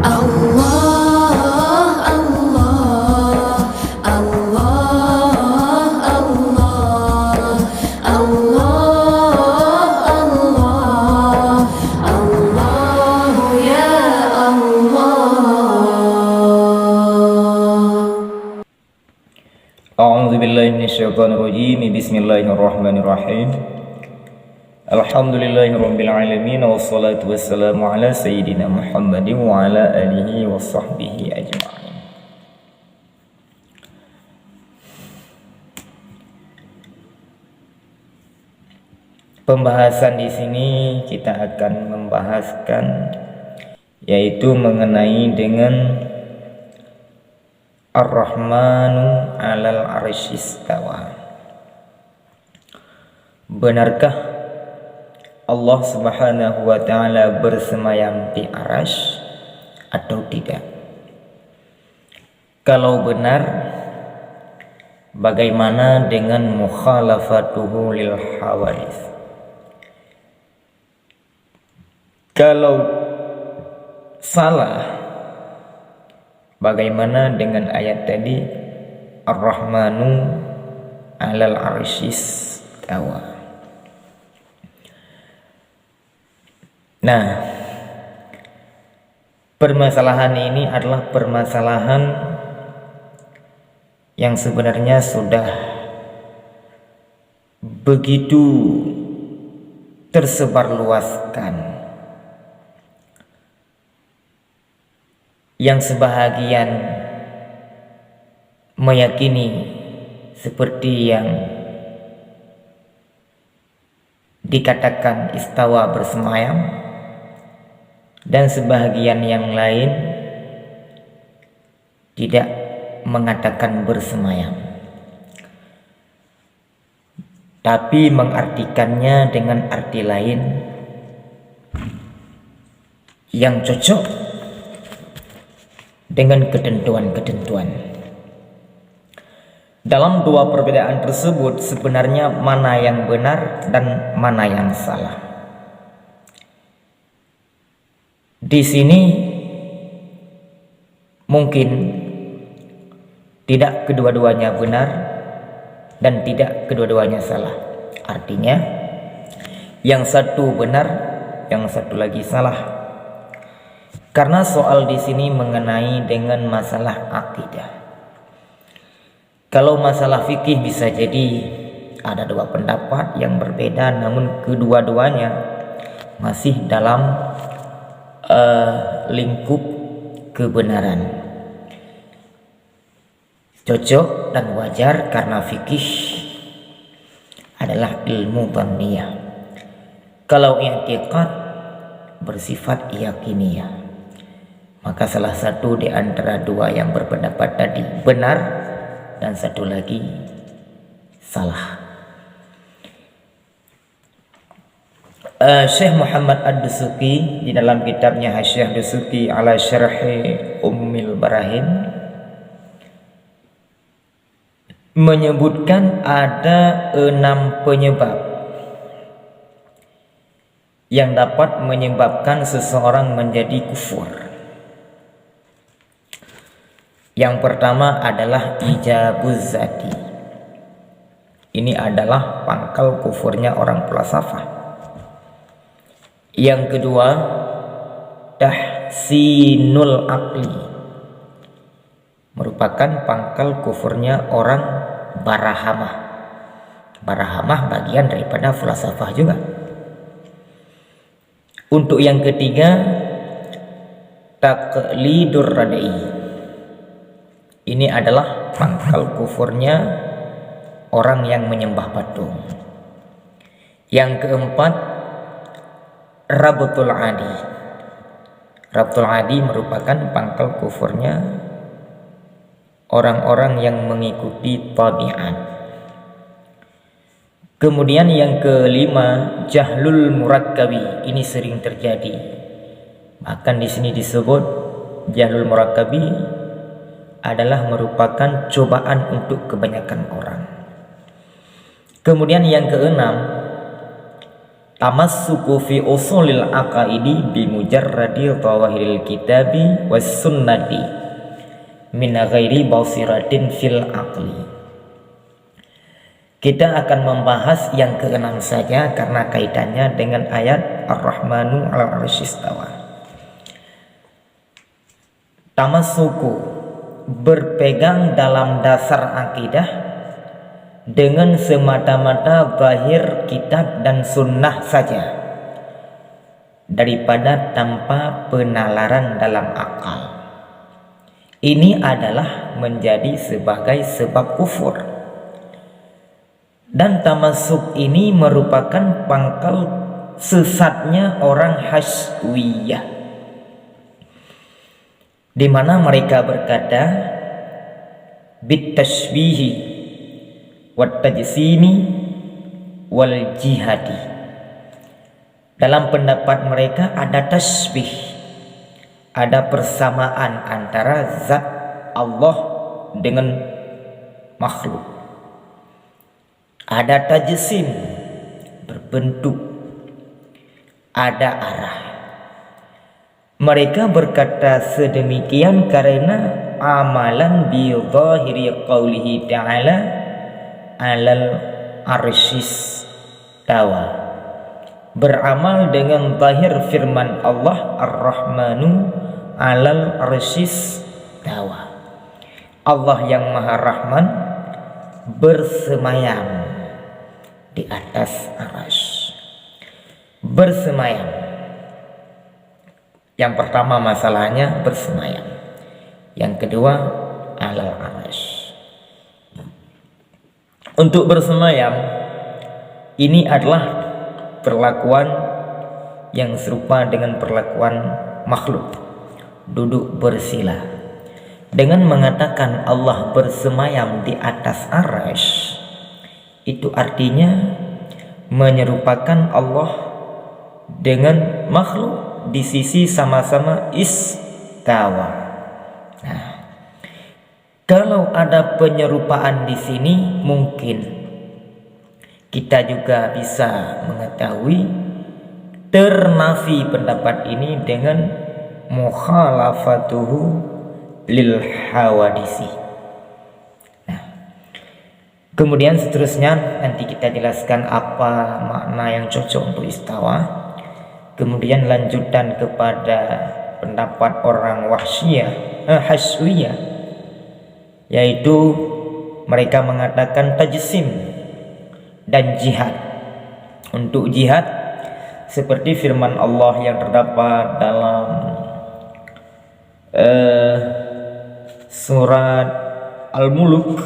Allah, Allah, Allah, Allah, Allah, Allah, Allah ya Allah. A'udzu billahi minasyaitonir rajim. Bismillahirrahmanirrahim. Alhamdulillahirabbil alamin wassalatu wassalamu ala sayyidina Muhammadin wa ala alihi washabbihi ajma'in. Pembahasan di sini kita akan membahaskan yaitu mengenai dengan Ar-Rahmanu 'alal 'arsy istawa. Benarkah Allah Subhanahu wa taala bersemayam di arasy atau tidak? Kalau benar, bagaimana dengan mukhalafatuhu lil hawadits? Kalau salah, bagaimana dengan ayat tadi Ar-Rahmanu 'alal 'arsy istawa? Nah, permasalahan ini adalah permasalahan yang sebenarnya sudah begitu tersebar luaskan, yang sebahagian meyakini seperti yang dikatakan istawa bersemayam, dan sebahagian yang lain tidak mengatakan bersemayam, tapi mengartikannya dengan arti lain yang cocok dengan ketentuan-ketentuan. Dalam dua perbedaan tersebut sebenarnya mana yang benar dan mana yang salah. Di sini mungkin tidak kedua-duanya benar dan tidak kedua-duanya salah. Artinya yang satu benar, yang satu lagi salah. Karena soal di sini mengenai dengan masalah akidah. Kalau masalah fikih bisa jadi ada dua pendapat yang berbeda, namun kedua-duanya masih dalam lingkup kebenaran, cocok dan wajar, karena fikih adalah ilmu dhaniyah. Kalau i'tiqad bersifat yakiniyah, maka salah satu di antara dua yang berpendapat tadi benar dan satu lagi salah. Syekh Muhammad Ad-Dusuki di dalam kitabnya Hasyiah Dusuki ala Syarhi Ummil Barahin menyebutkan ada 6 penyebab yang dapat menyebabkan seseorang menjadi kufur. Yang pertama adalah ijabuz zati. Ini adalah pangkal kufurnya orang falsafah. Yang kedua, tahsinul aqli, merupakan pangkal kufurnya orang barahamah. Barahamah bagian daripada falsafah juga. Untuk yang ketiga, taqlidur rad'i. Ini adalah pangkal kufurnya orang yang menyembah patung. Yang keempat, rabtul adi. Rabtul adi merupakan pangkal kufurnya orang-orang yang mengikuti tabiat. Kemudian yang kelima, jahlul murakkabi. Ini sering terjadi. Bahkan di sini disebut jahlul murakkabi adalah merupakan cobaan untuk kebanyakan orang. Kemudian yang keenam, tamassuku fi usulil aqaidi bi mujarradi tawahiril kitabi was sunnati min ghairi basiratin fil aqli. Kita akan membahas yang keenam saja karena kaitannya dengan ayat Ar-Rahmanu 'alal 'arsy istawa. Tamassuku, berpegang dalam dasar akidah dengan semata-mata zahir kitab dan sunnah saja daripada tanpa penalaran dalam akal. Ini adalah menjadi sebagai sebab kufur. Dan tamasuk ini merupakan pangkal sesatnya orang Hasyawiyah, di mana mereka berkata bit tashbihi wat tajsimi wal jihadi. Dalam pendapat mereka ada tasbih, ada persamaan antara zat Allah dengan makhluk. Ada tajsim, berbentuk, ada arah. Mereka berkata sedemikian karena amalan bi zahiri qaulihi ta'ala 'alal 'arsyis tawa. Beramal dengan zahir firman Allah Ar-Rahmanu 'alal 'arsyis tawa. Allah yang Maha Rahman bersemayam di atas arasy. Bersemayam. Yang pertama masalahnya bersemayam. Yang kedua alal arasy. Untuk bersemayam ini adalah perlakuan yang serupa dengan perlakuan makhluk, duduk bersila. Dengan mengatakan Allah bersemayam di atas arasy, itu artinya menyerupakan Allah dengan makhluk di sisi sama-sama istawa. Nah, kalau ada penyerupaan di sini, mungkin kita juga bisa mengetahui ternafi pendapat ini dengan mukhalafatuhu lil hawadisi. Kemudian seterusnya nanti kita jelaskan apa makna yang cocok untuk istawa. Kemudian lanjutan kepada pendapat orang Hasyawiyah, yaitu mereka mengatakan tajsim dan jihad. Untuk jihad seperti firman Allah yang terdapat dalam surat Al-Mulk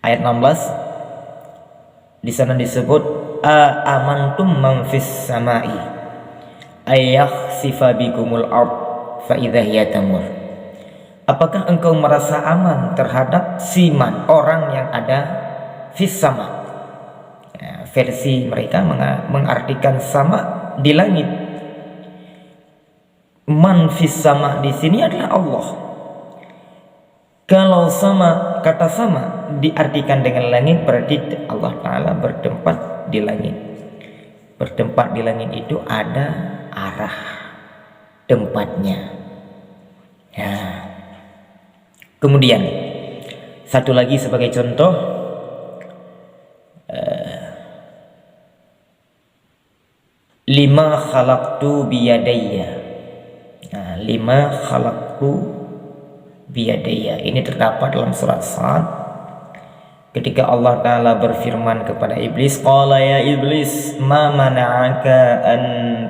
ayat 16. Di sana disebut amantum man fis samai ayakhsifa bikumul ard fa idza hiya tamur. Apakah engkau merasa aman terhadap siman orang yang ada fis sama? Ya, versi mereka mengartikan sama di langit. Man fis sama di sini adalah Allah. Kalau sama, kata sama diartikan dengan langit, berarti Allah Ta'ala bertempat di langit. Bertempat di langit itu ada arah tempatnya. Ya. Kemudian satu lagi sebagai contoh, lima khalaqtu biyadayya. Nah, lima khalaqtu biyadaya. Ini terdapat dalam surat Sad ketika Allah Ta'ala berfirman kepada iblis, qala ya iblis ma mana'aka an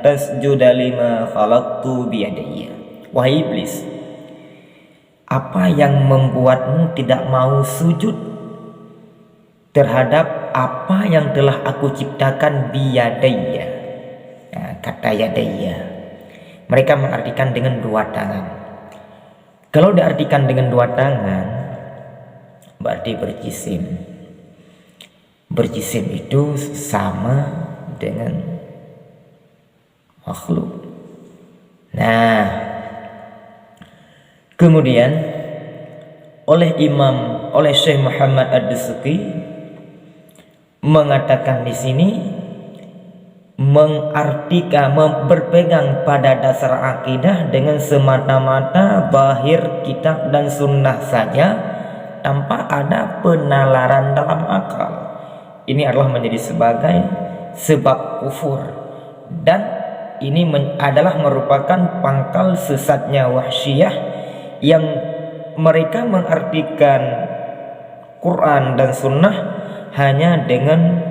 tasjuda lima khalaqtu biyadaya. Wahai iblis, apa yang membuatmu tidak mau sujud terhadap apa yang telah aku ciptakan biyadaya? Nah, kata yadaya mereka mengartikan dengan dua tangan. Kalau diartikan dengan dua tangan, berarti berjisim. Berjisim itu sama dengan makhluk. Nah, kemudian oleh Syekh Muhammad Ad-Dasuki mengatakan di sini mengartikan berpegang pada dasar akidah dengan semata-mata bahir kitab dan sunnah saja tanpa ada penalaran dalam akal. Ini adalah menjadi sebagai sebab kufur, dan ini adalah merupakan pangkal sesatnya Wahsyiyah yang mereka mengartikan Quran dan sunnah hanya dengan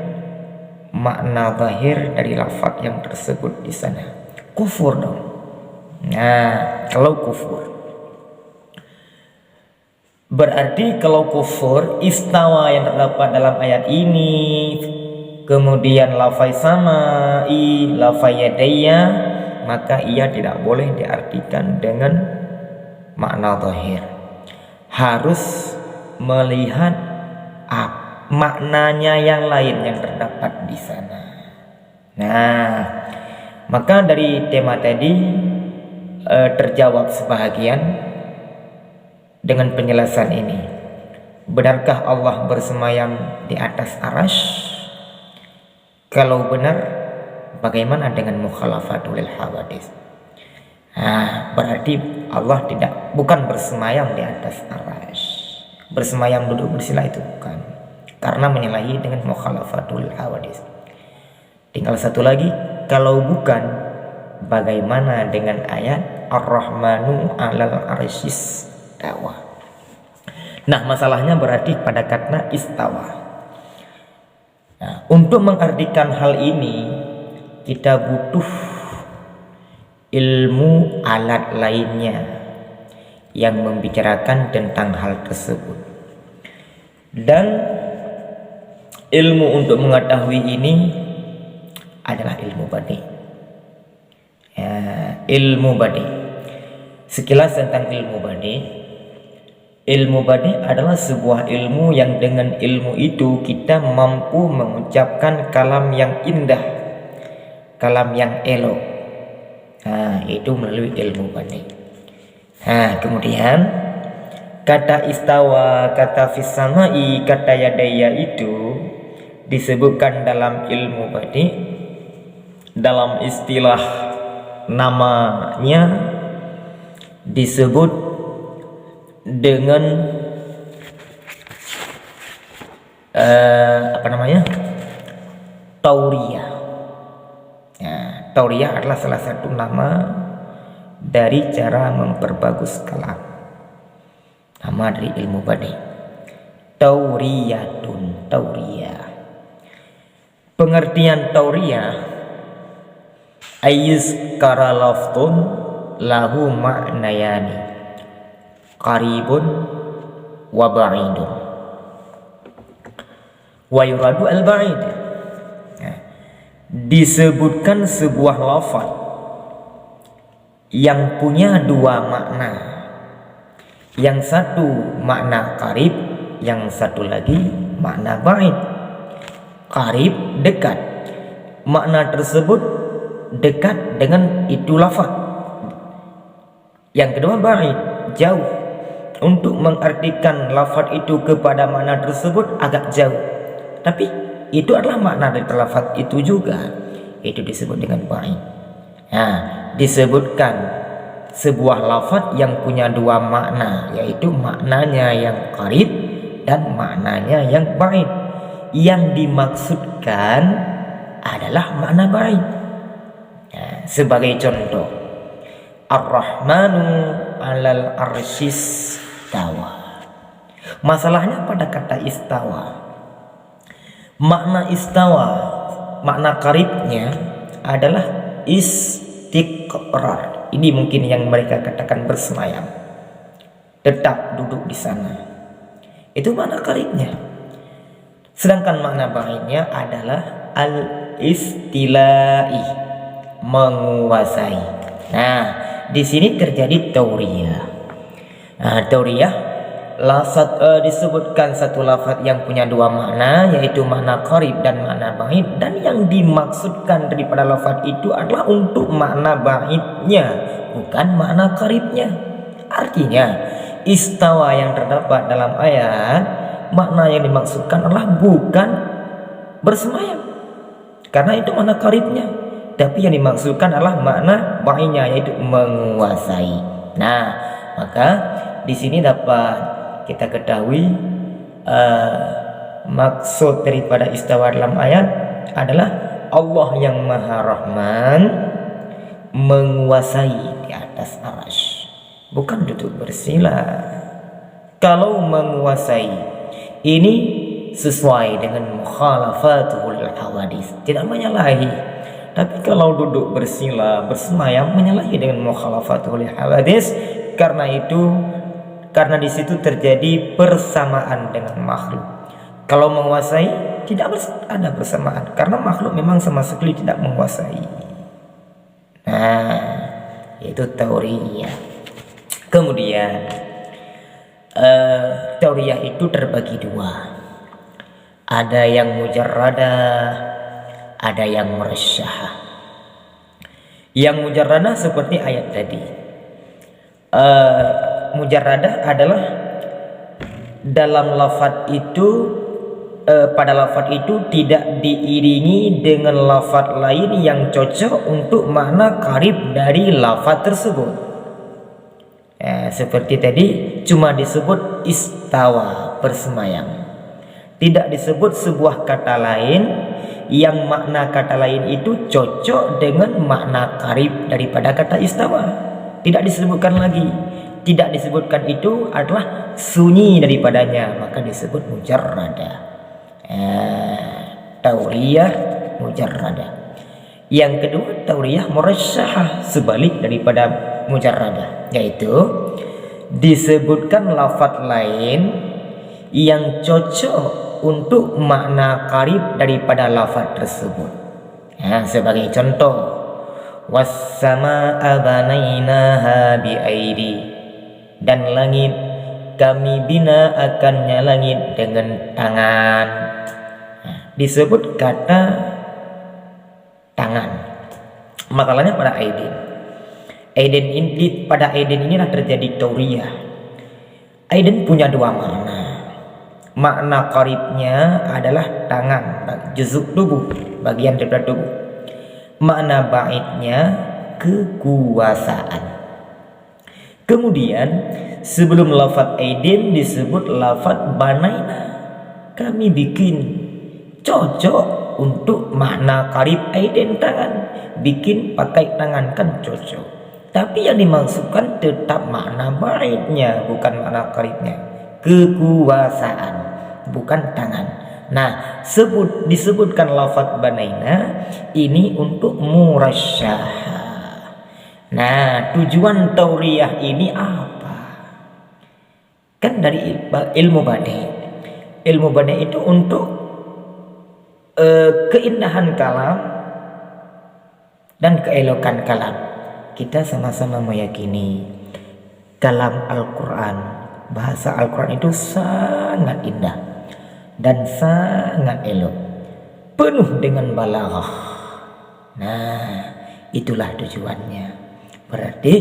makna zahir dari lafaz yang tersebut di sana. Kufur dong. Nah, kalau kufur berarti, kalau kufur istawa yang terdapat dalam ayat ini, kemudian lafaz sama'i, lafaz yadayya, maka ia tidak boleh diartikan dengan makna zahir. Harus melihat maknanya yang lain yang terdapat di sana. Nah, maka dari tema tadi terjawab sebahagian dengan penjelasan ini. Benarkah Allah bersemayam di atas arasy? Kalau benar, bagaimana dengan mukhalafatul hawadis? Nah, berarti Allah bukan bersemayam di atas arasy. Bersemayam duduk bersila itu bukan, karena menyalahi dengan mukhalafatul hawadis. Tinggal satu lagi, kalau bukan, bagaimana dengan ayat Ar-Rahmanu 'alal 'arsyis istawa? Nah, masalahnya berarti pada kata istawa. Nah, untuk mengartikan hal ini kita butuh ilmu alat lainnya yang membicarakan tentang hal tersebut, dan ilmu untuk mengetahui ini adalah ilmu badi. Ya, ilmu badi. Sekilas tentang ilmu badi. Ilmu badi adalah sebuah ilmu yang dengan ilmu itu kita mampu mengucapkan kalam yang indah, kalam yang elok. Nah, itu melalui ilmu badi. Nah, kemudian kata istawa, kata fis samai, kata yadaya itu disebutkan dalam ilmu badi, dalam istilah namanya disebut dengan tauriyah. Nah, tauriyah adalah salah satu nama dari cara memperbagus kalam, nama dari ilmu badi. Tauriyatun, tauriyah. Pengertian tauriyah, ayus karalaftun lahu ma'nayani, qaribun wa ba'idun, wa yuradu al-ba'id. Disebutkan sebuah lafaz yang punya dua makna. Yang satu makna qarib, yang satu lagi makna ba'id. Qarib dekat, makna tersebut dekat dengan itu lafaz. Yang kedua ba'id, jauh. Untuk mengartikan lafaz itu kepada makna tersebut agak jauh, tapi itu adalah makna dari lafaz itu juga. Itu disebut dengan ba'id. Nah, disebutkan sebuah lafaz yang punya dua makna, yaitu maknanya yang qarib dan maknanya yang ba'id. Yang dimaksudkan adalah makna ba'id. Nah, sebagai contoh, Ar-Rahmanu 'alal 'arsyis istawa. Masalahnya pada kata istawa. Makna istawa, makna qaribnya adalah istiqrar. Ini mungkin yang mereka katakan bersemayam, tetap duduk di sana. Itu makna qaribnya. Sedangkan makna ba'idnya adalah al-istilai, menguasai. Nah, di sini terjadi tauriyah. Nah, tauriyah disebutkan satu lafaz yang punya dua makna, yaitu makna qarib dan makna ba'id, dan yang dimaksudkan daripada lafaz itu adalah untuk makna ba'idnya, bukan makna qaribnya. Artinya istawa yang terdapat dalam ayat, makna yang dimaksudkan adalah bukan bersemayam, karena itu makna qaribnya. Tapi yang dimaksudkan adalah makna ba'inya, yaitu menguasai. Nah, maka di sini dapat kita ketahui maksud daripada istawa dalam ayat adalah Allah yang Maha Rahman menguasai di atas arsy, bukan duduk bersila. Kalau menguasai ini sesuai dengan mukhalafatul hawadis, tidak menyalahi. Tapi kalau duduk bersila, bersemayam, menyalahi dengan mukhalafatul hawadis. Karena di situ terjadi persamaan dengan makhluk. Kalau menguasai tidak ada persamaan, karena makhluk memang sama sekali tidak menguasai. Nah, itu tauriyah. Kemudian tauriyah itu terbagi dua. Ada yang mujarradah, ada yang murasyahah. Yang mujarradah seperti ayat tadi. Mujarradah adalah dalam lafaz itu, pada lafaz itu tidak diiringi dengan lafaz lain yang cocok untuk makna qarib dari lafaz tersebut. Seperti tadi cuma disebut istawa, bersemayam. Tidak disebut sebuah kata lain yang makna kata lain itu cocok dengan makna qarib daripada kata istawa. Tidak disebutkan lagi. Tidak disebutkan itu adalah sunyi daripadanya, maka disebut mujarradah. Tauriyah mujarradah. Yang kedua tauriyah murasyahah, sebalik daripada mujarradah, yaitu disebutkan lafaz lain yang cocok untuk makna qarib daripada lafaz tersebut. Sebagai contoh, was-samaa'a banainaha bi'aidi, dan langit kami bina akannya langit dengan tangan. Disebut kata tangan. Makalahnya pada aidin. Pada aidin inilah terjadi tauriyah. Aidin punya dua makna. Makna qaribnya adalah tangan, juzuk tubuh, bagian daripada tubuh. Makna baidnya kekuasaan. Kemudian sebelum lafaz aidin disebut lafaz banaina, kami bikin, cocok untuk makna qarib aidin, tangan. Bikin pakai tangan kan cocok. Tapi yang dimaksudkan tetap makna baidnya, bukan makna qaribnya. Kekuasaan, bukan tangan. Nah, disebutkan lafaz banaina ini untuk murasyahah. Nah, tujuan tauriyah ini apa? Kan dari ilmu badi. Ilmu badi itu untuk keindahan kalam dan keelokan kalam. Kita sama-sama meyakini kalam Al-Quran, bahasa Al-Quran itu sangat indah dan sangat elok, penuh dengan balaghah. Nah, itulah tujuannya. Berarti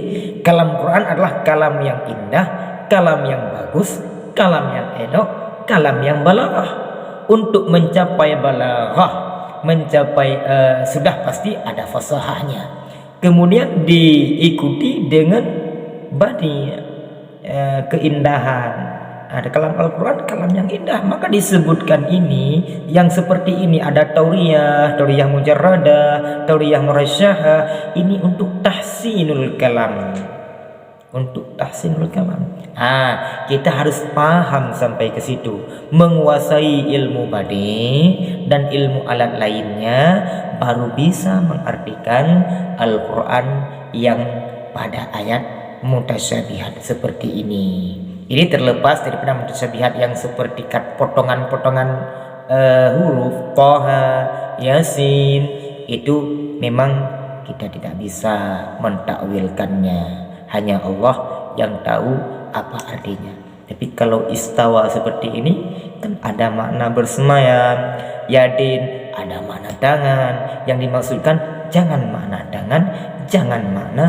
kalam Quran adalah kalam yang indah, kalam yang bagus, kalam yang elok, kalam yang balaghah. Untuk mencapai balaghah, sudah pasti ada fasahahnya. Kemudian diikuti dengan badi, keindahan. Ada kalam Al-Quran, kalam yang indah, maka disebutkan ini yang seperti ini. Ada tauriyah mujarradah, tauriyah murasyahah. Ini untuk tahsinul kalam, untuk tahsinul kalam. Kita harus paham sampai ke situ, menguasai ilmu badi dan ilmu alat lainnya, baru bisa mengartikan Al-Quran yang pada ayat mutasyabihat seperti ini. Ini terlepas daripada mutasyabihat yang seperti potongan-potongan huruf Thaha, Yasin, itu memang kita tidak bisa mentakwilkannya. Hanya Allah yang tahu apa artinya. Tapi kalau istawa seperti ini kan ada makna bersemayam, yadin ada makna tangan. Yang dimaksudkan jangan makna tangan, jangan makna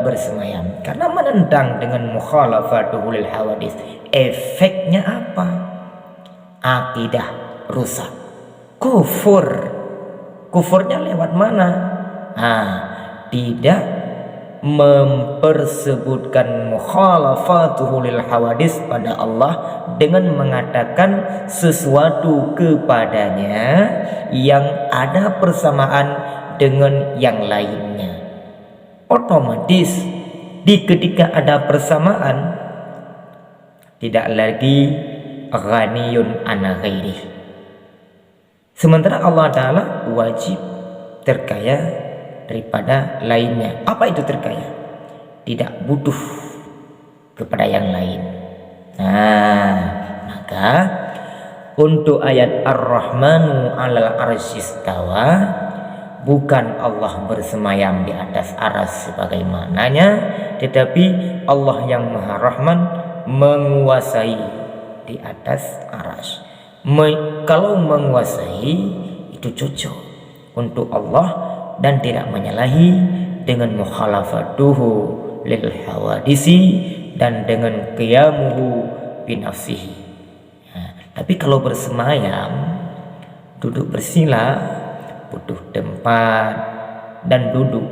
bersemayam, karena menentang dengan mukhalafatul hawadis. Efeknya apa? Akidah rusak, kufur. Kufurnya lewat mana? Tidak mempersebutkan mukhalafatuhu lil hawadis pada Allah dengan mengatakan sesuatu kepadanya yang ada persamaan dengan yang lainnya. Otomatis ketika ada persamaan tidak lagi ghaniyun an ghairih. Sementara Allah Ta'ala wajib terkaya daripada lainnya. Apa itu terkaya? Tidak butuh kepada yang lain. Maka untuk ayat Ar-Rahmanu 'alal arsyistawa, bukan Allah bersemayam di atas aras sebagaimananya, tetapi Allah yang Maha Rahman menguasai di atas aras. Kalau menguasai itu cocok untuk Allah dan tidak menyalahi dengan mukhalafatuhu lil hawadisi dan dengan qiyamuhu binafsihi. Tapi kalau bersemayam, duduk bersila, butuh tempat dan duduk.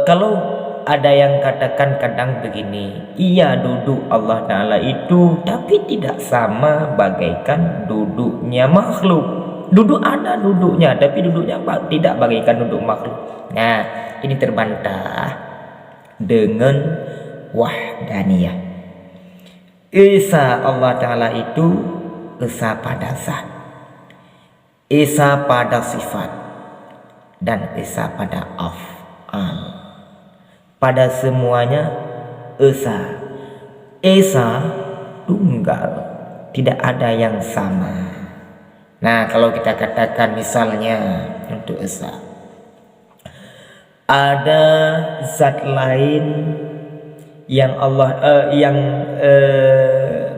Kalau ada yang katakan kadang begini, iya duduk Allah Ta'ala itu tapi tidak sama bagaikan duduknya makhluk. Duduk ada duduknya, tapi duduknya tidak bagaikan duduk makhluk. Ini terbantah dengan wahdaniyah. Esa Allah Ta'ala itu esa pada zat, esa pada sifat, dan esa pada af'al. Pada semuanya esa. Esa tunggal, tidak ada yang sama. Kalau kita katakan misalnya untuk esa, ada zat lain yang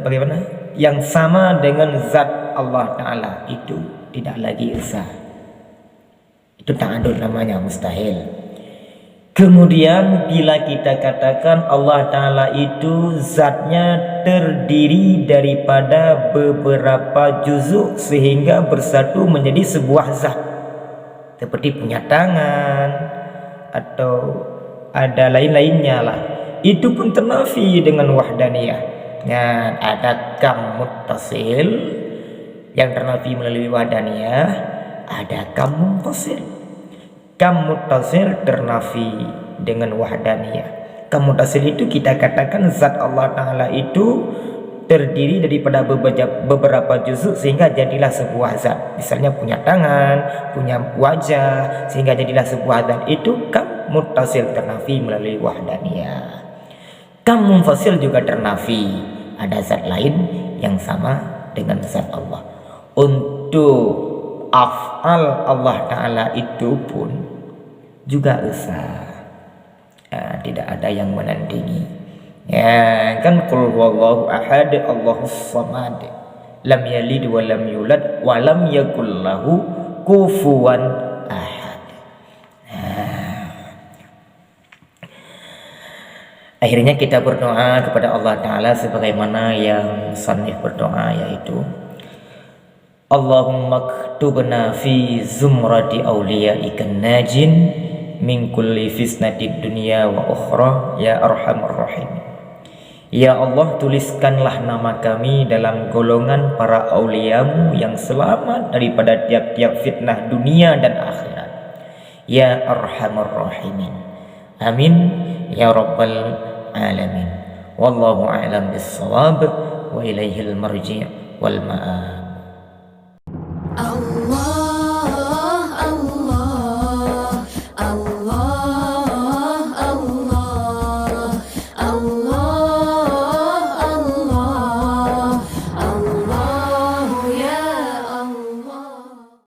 bagaimana? Yang sama dengan zat Allah Ta'ala, itu tidak lagi esa. Itu ta'adud namanya, mustahil. Kemudian bila kita katakan Allah Ta'ala itu zatnya terdiri daripada beberapa juzuk sehingga bersatu menjadi sebuah zat, seperti punya tangan atau ada lain-lainnya lah, itu pun ternafi dengan wahdaniyah. Ada kam muttasil yang ternafi melalui wahdaniyah, ada kam munfasil. Kam muttasil ternafi dengan wahdaniyah. Kam muttasil itu kita katakan zat Allah Ta'ala itu terdiri daripada beberapa juzuk sehingga jadilah sebuah zat. Misalnya punya tangan, punya wajah, sehingga jadilah sebuah zat. Itu kam muttasil ternafi melalui wahdaniyah. Kam munfasil juga ternafi, ada zat lain yang sama dengan zat Allah. Untuk af'al Allah Ta'ala itu pun juga esa, tidak ada yang menandingi. Kan qul huwallahu ahad Allahus samad lam yalid wa lam yulad wa lam yakul lahu kufuwan ahad. Akhirnya kita berdoa kepada Allah Ta'ala sebagaimana yang sanif berdoa, yaitu Allahumma ktubna fi zumrati awliyaikan najin min kulli fisnatid dunya wa ukhra ya arhamar rahim. Ya Allah, tuliskanlah nama kami dalam golongan para auliamu yang selamat daripada tiap-tiap fitnah dunia dan akhirat. Ya arhamar rahimin. Amin ya rabbal alamin. Wallahu a'lam bis-shawab wa ilaihil marji' wal ma'ab. Allah